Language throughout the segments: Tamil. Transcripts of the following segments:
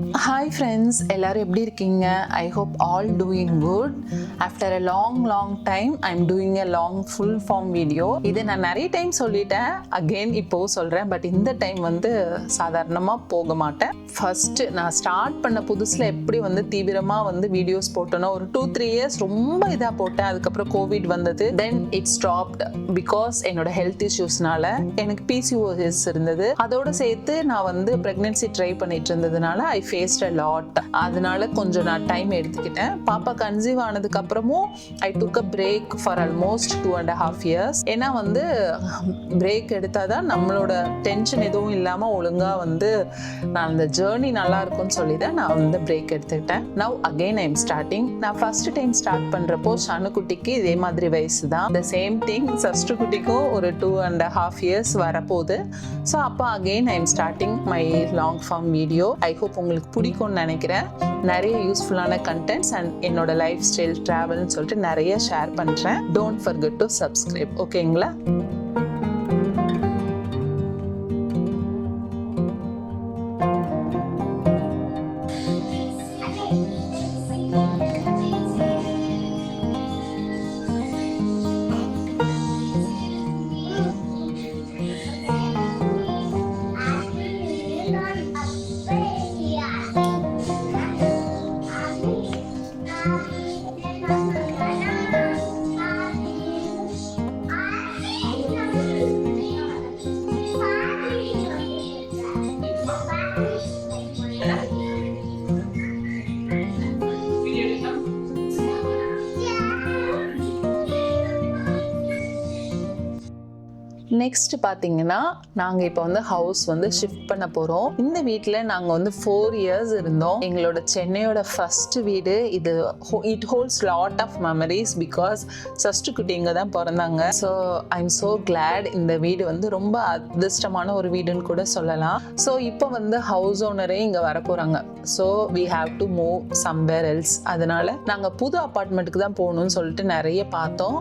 Hi friends, எல்லாரும் எப்படி இருக்கீங்க? I hope all doing good. After a long time, I'm doing a long full form video. இது நான் நிறைய டைம் சொல்லிட்டேன், again இப்போ சொல்கிறேன். பட் இந்த டைம் வந்து சாதாரணமாக போக மாட்டேன். ஃபர்ஸ்ட் நான் ஸ்டார்ட் பண்ண புதுசில் எப்படி வந்து தீவிரமாக வந்து வீடியோஸ் போட்டேனோ ஒரு 2-3 years ரொம்ப இதாக போட்டேன். அதுக்கப்புறம் கோவிட் வந்தது. தென் இட் ஸ்டாப்ட் பிகாஸ் என்னோட ஹெல்த் இஷ்யூஸ்னால எனக்கு PCOS இருந்தது. அதோட சேர்த்து நான் வந்து ப்ரெக்னென்சி ட்ரை பண்ணிட்டு இருந்ததுனால ஐ ஃபேஸ்ட் அ லாட். அதனால கொஞ்சம் நான் டைம் எடுத்துக்கிட்டேன். பாப்பா கன்சீவ் ஆனதுக்கு அப்புறமும் I took a break for almost 2.5 years. ஏன்னா வந்து பிரேக் எடுத்தாதான் நம்மளோட டென்ஷன் எதுவும் இல்லாமல் ஒழுங்காக வந்து நான் அந்த ஜேர்னி நல்லா இருக்கும்னு சொல்லி தான் நான் வந்து பிரேக் எடுத்துக்கிட்டேன். Now again I am starting. நான் ஃபர்ஸ்ட் டைம் ஸ்டார்ட் பண்ணுறப்போ ஷனுக்குட்டிக்கு இதே மாதிரி வயசு தான். த சேம் திங் சஸ்டு குட்டிக்கும் ஒரு 2.5 years வரப்போகுது. ஸோ அப்போ again I am starting my long form video. I hope உங்களுக்கு பிடிக்கும்னு நினைக்கிறேன். நிறைய யூஸ்ஃபுல்லான கண்டென்ட்ஸ் அண்ட் என்னோட லைஃப் ஸ்டைல் ட்ராவல்னு சொல்லிட்டு நிறைய ஷேர் பண்ணுறேன். Don't forget to subscribe. ஓகேங்களா? நெக்ஸ்ட் பார்த்தீங்கன்னா நாங்கள் இப்போ வந்து ஹவுஸ் வந்து ஷிஃப்ட் பண்ண போகிறோம். இந்த வீட்டில் நாங்கள் வந்து 4 years இருந்தோம். எங்களோட சென்னையோட ஃபர்ஸ்ட் வீடு இது. It holds lot of memories because சஸ்டு குட்டி இங்கே தான் பிறந்தாங்க. So I'm so glad. இந்த வீடு வந்து ரொம்ப அதிர்ஷ்டமான ஒரு வீடுன்னு கூட சொல்லலாம். ஸோ இப்போ வந்து ஹவுஸ் ஓனரே இங்கே வர போகிறாங்க. So we have to move somewhere else. அதனால நாங்கள் புது அப்பார்ட்மெண்ட்டுக்கு தான் போகணும்னு சொல்லிட்டு நிறைய பார்த்தோம்.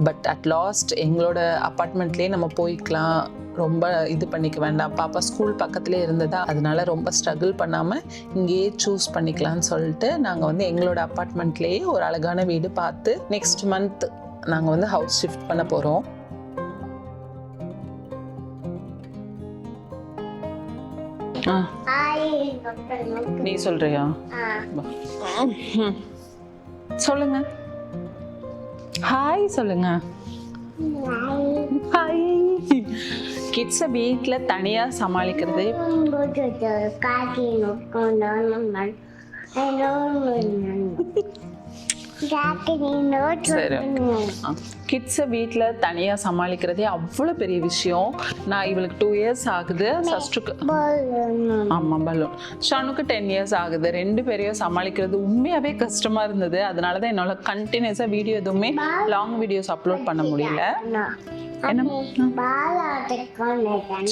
பட் அட் லாஸ்ட் எங்களோட அப்பார்ட்மெண்ட்லேயே நம்ம போய்க்கலாம், ரொம்ப இது பண்ணிக்க வேண்டாம், பாப்பா ஸ்கூல் பக்கத்துலேயே இருந்ததா, அதனால ரொம்ப ஸ்ட்ரகிள் பண்ணாமல் இங்கேயே சூஸ் பண்ணிக்கலாம்னு சொல்லிட்டு நாங்கள் வந்து எங்களோட அப்பார்ட்மெண்ட்லேயே ஒரு அழகான வீடு பார்த்து நெக்ஸ்ட் மந்த் நாங்கள் வந்து ஹவுஸ் ஷிஃப்ட் பண்ண போகிறோம். நீ சொல்றியா? சொல்லுங்க. ஹாய் சொல்லுங்க. ஹாய். கிட்ஸை வீட்டில் தனியாக சமாளிக்கிறது கிட்ஸை வீட்டில் தனியாக சமாளிக்கிறதே அவ்வளோ பெரிய விஷயம். நான் இவளுக்கு 2 years ஆகுது. சஸ்டுக்கு ஆமாம் பலூன். ஷனுக்கு 10 years ஆகுது. 2 பேரையும் சமாளிக்கிறது உண்மையாகவே கஷ்டமாக இருந்தது. அதனால தான் என்னால் கண்டினியூஸாக வீடியோ எதுவுமே லாங் வீடியோஸ் அப்லோட் பண்ண முடியல. என்ன?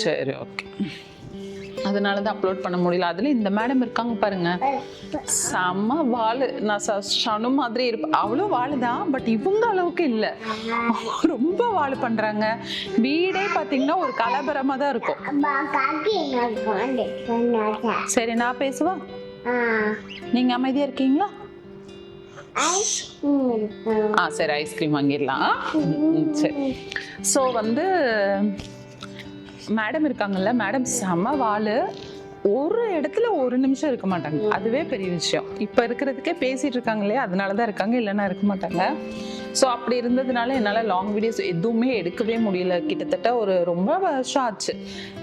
சரி, ஓகே. அதனால தான் அப்லோட் பண்ண முடியல. அதுல இந்த மேடம் இருக்காங்க பாருங்க, செம்ம வாழு. நான் ஷனு மாதிரி இருப்பேன், அவ்வளோ வாழு தான். பட் இவங்க அளவுக்கு இல்லை, ரொம்ப வாழு பண்றாங்க. வீடே பார்த்தீங்கன்னா ஒரு கலபரமா தான் இருக்கும். சரி, நான் பேசுவா, நீங்க அமைதியா இருக்கீங்களா? சரி, ஐஸ்கிரீம் வாங்கிடலாம். சரி. ஸோ வந்து மேடம் இருக்காங்கல்ல, மேடம் செம வாழு. ஒரு இடத்துல ஒரு நிமிஷம் இருக்க மாட்டாங்க. அதுவே பெரிய விஷயம். இப்போ இருக்கிறதுக்கே பேசிட்டு இருக்காங்க இல்லையா, அதனால தான் இருக்காங்க, இல்லைன்னா இருக்க மாட்டாங்க. ஸோ அப்படி இருந்ததுனால என்னால் லாங் வீடியோஸ் எதுவுமே எடுக்கவே முடியல. கிட்டத்தட்ட ஒரு ரொம்ப வருஷம் ஆச்சு,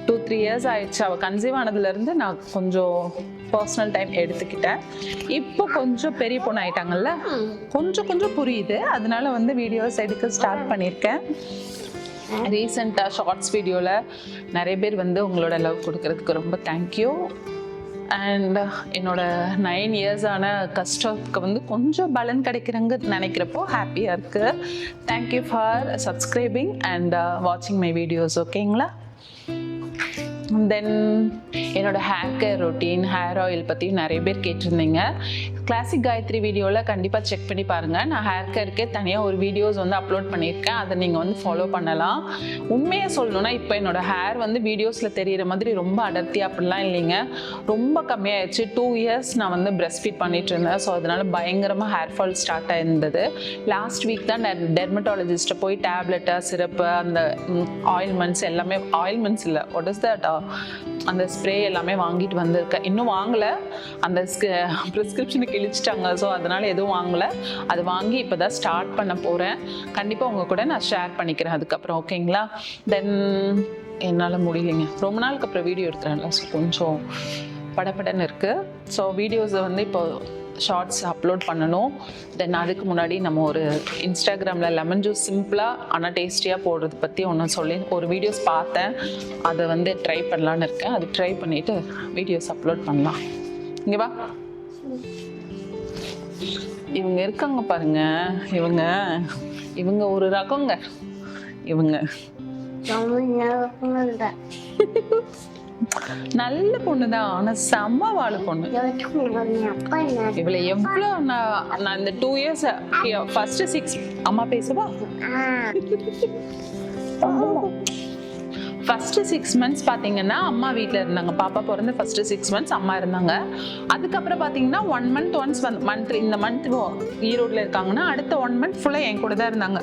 2-3 years ஆயிடுச்சு. அவள் கன்சீவ் ஆனதுலேருந்து நான் கொஞ்சம் பர்சனல் டைம் எடுத்துக்கிட்டேன். இப்போ கொஞ்சம் பெரிய பொண்ணு ஆயிட்டாங்கல்ல, கொஞ்சம் புரியுது. அதனால வந்து வீடியோஸ் எடுக்க ஸ்டார்ட் பண்ணியிருக்கேன். ரீசெண்டாக ஷார்ட்ஸ் வீடியோவில் நிறைய பேர் வந்து உங்களோட லவ் கொடுக்கறதுக்கு ரொம்ப தேங்க்யூ. அண்ட் என்னோட 9 years ஆன கஷ்டத்துக்கு வந்து கொஞ்சம் பலன் கிடைக்கிறங்க நினைக்கிறப்போ ஹாப்பியாக இருக்குது. தேங்க்யூ ஃபார் சப்ஸ்கிரைபிங் அண்ட் வாட்சிங் மை வீடியோஸ். ஓகேங்களா? தென் என்னோட hair care routine, hair oil பற்றி நிறைய பேர் கேட்டிருந்தீங்க. கிளாசிக் காயத்ரி வீடியோவில் கண்டிப்பாக செக் பண்ணி பாருங்கள். நான் ஹேர் கேருக்கே தனியாக ஒரு வீடியோஸ் வந்து அப்லோட் பண்ணியிருக்கேன். அதை நீங்கள் வந்து ஃபாலோ பண்ணலாம். உண்மையை சொல்லணும்னா இப்போ என்னோடய ஹேர் வந்து வீடியோஸில் தெரிகிற மாதிரி ரொம்ப அடர்த்தி அப்படிலாம் இல்லைங்க, ரொம்ப கம்மியாகிடுச்சு. 2 இயர்ஸ் நான் வந்து பிரஸ்ட் ஃபீட் பண்ணிட்டு இருந்தேன். ஸோ அதனால பயங்கரமாக ஹேர் ஃபால் ஸ்டார்ட் ஆயிருந்தது. லாஸ்ட் வீக் தான் டெர்மட்டாலஜிஸ்ட்டை போய் டேப்லெட்டு, சிரப்பு, அந்த ஆயில்மெண்ட்ஸ் எல்லாமே, ஆயில்மெண்ட்ஸ் இல்லை, வாட் இஸ் தட், அந்த ஸ்ப்ரே எல்லாமே வாங்கிட்டு வந்திருக்கேன். இன்னும் வாங்கலை, அந்த ப்ரிஸ்கிரிப்ஷனை கிழிச்சிட்டாங்க. ஸோ அதனால் எதுவும் வாங்கலை. அது வாங்கி இப்போ தான் ஸ்டார்ட் பண்ண போகிறேன். கண்டிப்பாக உங்கள் கூட நான் ஷேர் பண்ணிக்கிறேன் அதுக்கப்புறம். ஓகேங்களா? தென் என்னால் முடியலைங்க, ரொம்ப நாளுக்கு அப்புறம் வீடியோ எடுத்துறேன்ல, ஸோ கொஞ்சம் படப்படன்னு இருக்குது. ஸோ வீடியோஸை வந்து இப்போ ஷார்ட்ஸ் அப்லோட் பண்ணணும். தென் அதுக்கு முன்னாடி நம்ம ஒரு இன்ஸ்டாகிராமில் லெமன் ஜூஸ் சிம்பிளாக ஆனால் டேஸ்டியாக போடுறது பற்றி ஒன்று சொல்லி ஒரு வீடியோஸ் பார்த்தேன். அதை வந்து ட்ரை பண்ணலான்னு இருக்கேன். அது ட்ரை பண்ணிவிட்டு வீடியோஸ் அப்லோட் பண்ணலாம். இங்கே வா, இவங்க இருக்காங்க பாருங்க, இவங்க ஒரு ரகங்க. இவங்க நல்ல பொண்ணுதான், ஆனா செம்ம வாழ பொண்ணு. இவளை எவ்வளோ நான் இந்த 2 இயர்ஸ் ஃபர்ஸ்ட் 6 அம்மா பேசவா, ஃபர்ஸ்ட் 6 மந்த்ஸ் பார்த்தீங்கன்னா அம்மா வீட்டில் இருந்தாங்க. பாப்பா பிறந்து ஃபர்ஸ்ட் 6 மந்த்ஸ் அம்மா இருந்தாங்க. அதுக்கப்புறம் பார்த்தீங்கன்னா 1 மந்த் ஒன்ஸ் இந்த மந்த் ஈரோட்டில் இருக்காங்கன்னா அடுத்த 1 மந்த் ஃபுல்லாக என் கூட தான் இருந்தாங்க.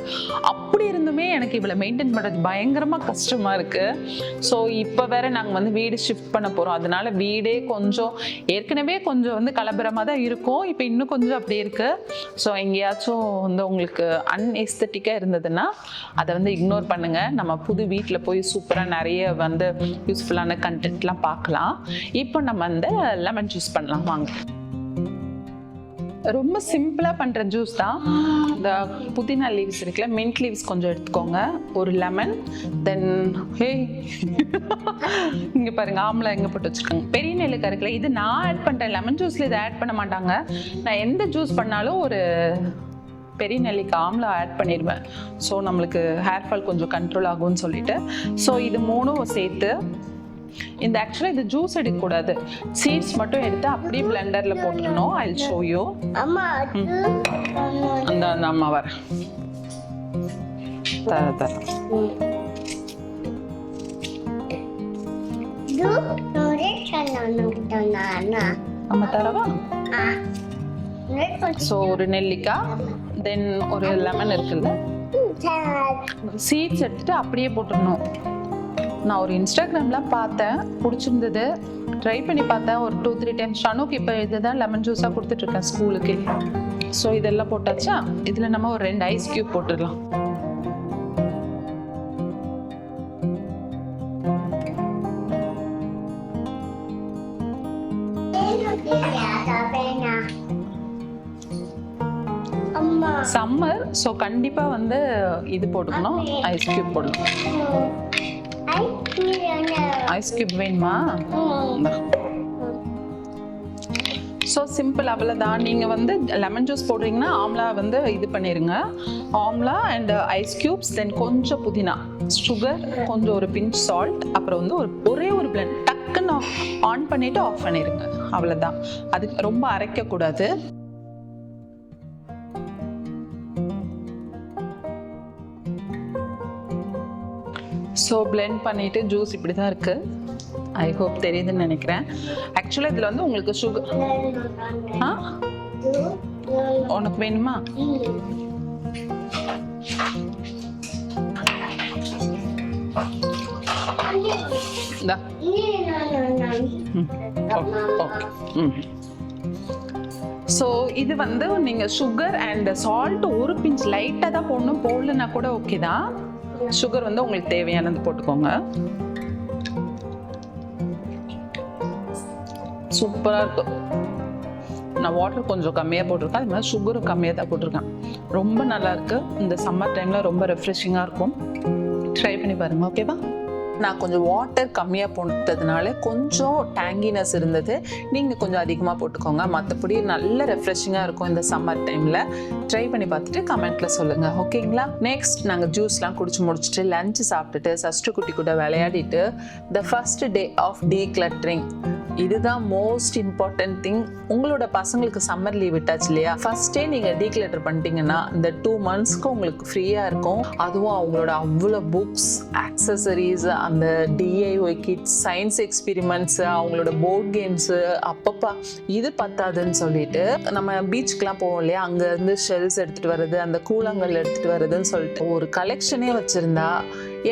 அப்படி இருந்துமே எனக்கு இவளை மெயின்டைன் பண்ணுறது பயங்கரமாக கஷ்டமாக இருக்குது. ஸோ இப்போ வேற நாங்கள் வந்து வீடு ஷிஃப்ட் பண்ண போகிறோம். அதனால வீடே கொஞ்சம் ஏற்கனவே கொஞ்சம் வந்து கலபரமாக தான் இருக்கும். இப்போ இன்னும் கொஞ்சம் அப்படி இருக்குது. ஸோ எங்கேயாச்சும் வந்து உங்களுக்கு அன்எஸ்தட்டிக்காக இருந்ததுன்னா அதை வந்து இக்னோர் பண்ணுங்கள். நம்ம புது வீட்டில் போய் சூப்பராக நிறைய வந்து யூஸ்ஃபுல்லான கண்டென்ட்லாம் பார்க்கலாம். இப்போ நம்ம அந்த லெமன் ஜூஸ் பண்ணலாம் வாங்க. ரொம்ப சிம்பிளாக பண்ணுற ஜூஸ் தான். இந்த புதினா லீவ்ஸ் இருக்குல்ல, மின்ட் லீவ்ஸ் கொஞ்சம் எடுத்துக்கோங்க, ஒரு லெமன், தென் இங்கே பாருங்க ஆம்லா எங்கே போட்டு வச்சுருக்காங்க, பெரிய நெல்லிக்காய் இருக்குல்ல, இது நான் ஆட் பண்ணுறேன். லெமன் ஜூஸில் இதை ஆட் பண்ண மாட்டாங்க. நான் எந்த ஜூஸ் பண்ணாலும் ஒரு பெரிய நெல்லிக்காய் ஆம்லா ஆட் பண்ணிடுவேன். ஸோ நம்மளுக்கு ஹேர் ஃபால் கொஞ்சம் கண்ட்ரோல் ஆகும்னு சொல்லிட்டு. ஸோ இது 3 சேர்த்து இந்த ஆக்சுவலாக இது ஜூஸ் எடுக்கக்கூடாது, சீட்ஸ் மட்டும் எடுத்து அப்படியே பிளெண்டரில் போட்டுடணும். I will show you. அந்த அம்மா வர தர அம்மா தரவா. ஸோ ஒரு நெல்லிக்காய், தென் ஒரு லெமன் இருக்குல்ல, சீட்ஸ் எடுத்துட்டு அப்படியே போட்டுடணும். நான் ஒரு இன்ஸ்டாகிராம்லாம் பார்த்தேன், பிடிச்சிருந்தது, ட்ரை பண்ணி பார்த்தேன் ஒரு 2-3 டைம்ஸ். ஷனுக்கு இப்போ இதுதான் லெமன் ஜூஸாக கொடுத்துட்ருக்கேன் ஸ்கூலுக்கு. ஸோ இதெல்லாம் போட்டாச்சா, இதில் நம்ம ஒரு 2 ஐஸ் கியூப் போட்டுடலாம். சம்மர், ஸோ கண்டிப்பாக வந்து இது போட்டுக்கணும், ஐஸ் கியூப் போடணும். ஐஸ் கியூப் வேணுமா? ஸோ சிம்பிள், அவ்வளோதான். நீங்கள் வந்து லெமன் ஜூஸ் போடுறீங்கன்னா ஆம்லா வந்து இது பண்ணிடுங்க, ஆம்லா அண்ட் ஐஸ் கியூப்ஸ், தென் கொஞ்சம் புதினா, சுகர், கொஞ்சம் ஒரு பிஞ்ச் சால்ட், அப்புறம் வந்து ஒரே ஒரு பிளெண்ட் டக்குன்னு ஆன் பண்ணிவிட்டு ஆஃப் பண்ணிடுங்க. அவ்வளோதான். அதுக்கு ரொம்ப அரைக்கக்கூடாது. ஸோ பிளெண்ட் பண்ணிவிட்டு ஜூஸ் இப்படி தான் இருக்குது. ஐ ஹோப் தெரியுதுன்னு நினைக்கிறேன். ஆக்சுவலாக இதில் வந்து உங்களுக்கு சுகர் உனக்கு வேணுமா? ஸோ இது வந்து நீங்கள் சுகர் அண்ட் சால்ட் ஒரு பிஞ்ச் லைட்டாக தான் போடணும், போடலன்னா கூட ஓகே தான். சுகர் வந்து உங்களுக்கு தேவையானது போட்டுக்கோங்க. சூப்பராக இருக்கும். நான் வாட்டர் கொஞ்சம் கம்மியாக போட்டிருக்கேன், அது மாதிரி சுகரும் கம்மியாக தான் போட்டிருக்கேன். ரொம்ப நல்லா இருக்கு. இந்த சம்மர் டைமில் ரொம்ப ரெஃப்ரெஷிங்காக இருக்கும். ட்ரை பண்ணி பாருங்க. ஓகேவா? நான் கொஞ்சம் வாட்டர் கம்மியாக போட்டதுனால கொஞ்சம் டேங்கினஸ் இருந்தது. நீங்கள் கொஞ்சம் அதிகமாக போட்டுக்கோங்க. மற்றபடி நல்ல ரெஃப்ரெஷிங்காக இருக்கும் இந்த சம்மர் டைமில். ட்ரை பண்ணி பார்த்துட்டு கமெண்ட்டில் சொல்லுங்கள். ஓகேங்களா? நெக்ஸ்ட் நாங்கள் ஜூஸ்லாம் குடிச்சு முடிச்சுட்டு லஞ்சு சாப்பிட்டுட்டு சஷ்டு குட்டி கூட விளையாடிட்டு the first day of decluttering இதுதான் மோஸ்ட் இம்பார்ட்டன்ட் திங். உங்களோட பசங்களுக்கு சம்மர் லீவ் விட்டாச்சு இல்லையா, ஃபர்ஸ்டே நீங்க டீக்ளட்டர் பண்ணிட்டீங்கன்னா இந்த 2 monthsக்கு உங்களுக்கு ஃப்ரீயா இருக்கும். அதுவும் அவங்களோட அவ்வளோ புக்ஸ், ஆக்சசரிஸ், அந்த DIY கிட்ஸ், சயின்ஸ் எக்ஸ்பெரிமெண்ட்ஸ், அவங்களோட போர்ட் கேம்ஸ், அப்பப்பா இது பத்தாதுன்னு சொல்லிட்டு நம்ம பீச்சுக்கெல்லாம் போவோம் இல்லையா, அங்க இருந்து ஷெல்ஸ் எடுத்துட்டு வர்றது, அந்த கூழாங்கல் எடுத்துட்டு வர்றதுன்னு சொல்லிட்டு ஒரு கலெக்ஷனே வச்சிருந்தா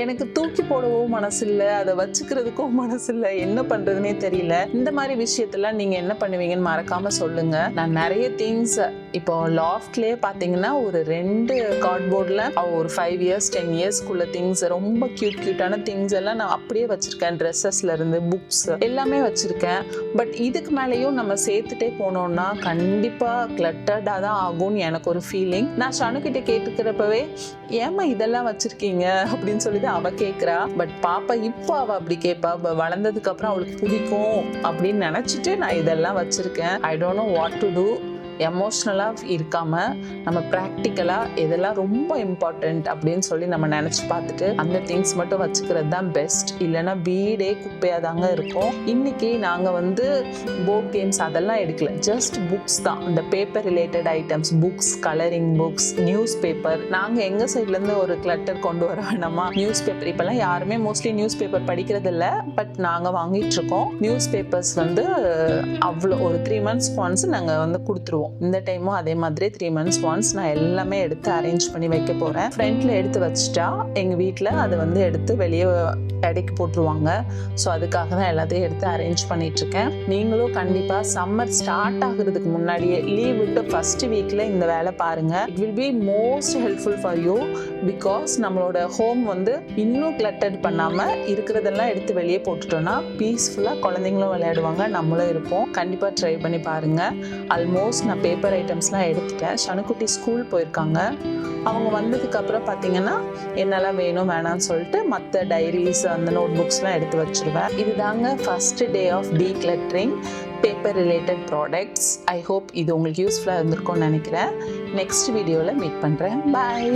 எனக்கு தூக்கி போடவும் மனசு இல்லை, அதை வச்சுக்கிறதுக்கும் மனசு இல்லை, என்ன பண்றதுனே தெரியல. இந்த மாதிரி விஷயத்தெல்லாம் நீங்க என்ன பண்ணுவீங்கன்னு மறக்காம சொல்லுங்க. நான் நிறைய திங்ஸ் இப்போ லாஃப்ட்லயே பாத்தீங்கன்னா ஒரு 2 கார்ட்போர்ட்ல ஒரு 5 years 10 yearsக்குள்ள திங்ஸ், ரொம்ப கியூட்டான திங்ஸ் எல்லாம் நான் அப்படியே வச்சிருக்கேன். ட்ரெஸ்ஸஸ்ல இருந்து புக்ஸ் எல்லாமே வச்சிருக்கேன். பட் இதுக்கு மேலேயும் நம்ம சேர்த்துட்டே போனோம்னா கண்டிப்பா கிளட்டர்டா தான் ஆகும்னு எனக்கு ஒரு ஃபீலிங். நான் ஷனு கிட்ட கேட்டுக்கிறப்பவே ஏமா இதெல்லாம் வச்சிருக்கீங்க அப்படின்னு சொல்லிட்டு அவ கேட்கிறா. பட் பாப்பா இப்போ அவ அப்படி கேட்பா, வளர்ந்ததுக்கு அப்புறம் அவளுக்கு பிடிக்கும் அப்படின்னு நினைச்சிட்டு நான் இதெல்லாம் வச்சிருக்கேன். I don't know what to do. எமோஷ்னலாக இருக்காம நம்ம ப்ராக்டிக்கலாக எதெல்லாம் ரொம்ப இம்பார்ட்டண்ட் அப்படின்னு சொல்லி நம்ம நினச்சி பார்த்துட்டு அந்த திங்ஸ் மட்டும் வச்சுக்கிறது தான் பெஸ்ட். இல்லைன்னா வீடே குப்பையாக தாங்க இருக்கும். இன்னைக்கு நாங்கள் வந்து போர்ட் கேம்ஸ் அதெல்லாம் எடுக்கல, ஜஸ்ட் புக்ஸ் தான். இந்த paper related items, books, colouring books, news paper. நாங்கள் எங்கள் சைட்லேருந்து ஒரு கிளட்டர் கொண்டு வர வேணாமா, நியூஸ் பேப்பர் இப்போல்லாம் யாருமே மோஸ்ட்லி நியூஸ் பேப்பர் படிக்கிறது இல்லை, பட் நாங்கள் வாங்கிட்டு இருக்கோம். நியூஸ் பேப்பர்ஸ் வந்து அவ்வளோ ஒரு 3 months once நாங்கள் வந்து கொடுத்துருவோம். இந்த டைமும் அதே மாதிரி 3 months once நான் எல்லாமே எடுத்து அரேஞ்ச் பண்ணி வைக்க போறேன். ஃப்ரண்ட்ல எடுத்து வச்சுட்டா எங்க வீட்டில் அதை வந்து எடுத்து வெளியே எடைக்கு போட்டுருவாங்க. ஸோ அதுக்காக தான் எல்லாத்தையும் எடுத்து அரேஞ்ச் பண்ணிட்டு இருக்கேன். நீங்களும் கண்டிப்பா சம்மர் ஸ்டார்ட் ஆகுறதுக்கு முன்னாடியே லீவ் விட்டு ஃபர்ஸ்ட் வீக்ல இந்த வேலை பாருங்க. It will be most helpful for you. Because நம்மளோட ஹோம் வந்து இன்னும் கிளட்டர் பண்ணாம இருக்கிறதெல்லாம் எடுத்து வெளியே போட்டுட்டோம்னா பீஸ்ஃபுல்லா குழந்தைங்களும் விளையாடுவாங்க, நம்மளும் இருப்போம். கண்டிப்பா ட்ரை பண்ணி பாருங்க. ஆல்மோஸ்ட் நான் பேப்பர் ஐட்டம்ஸ்லாம் எடுத்துட்டேன். ஷனுக்குட்டி ஸ்கூல் போயிருக்காங்க. அவங்க வந்ததுக்கு அப்புறம் பார்த்தீங்கன்னா என்னெல்லாம் வேணும் வேணாம்னு சொல்லிட்டு மற்ற டைரிஸ், அந்த நோட் புக்ஸ்லாம் எடுத்து வச்சிருவேன். இதுதாங்க first day of decluttering paper related products. I hope இது உங்களுக்கு யூஸ்ஃபுல்லாக இருந்திருக்கும்னு நினைக்கிறேன். நெக்ஸ்ட் வீடியோவில் மீட் பண்ணுறேன். பாய்.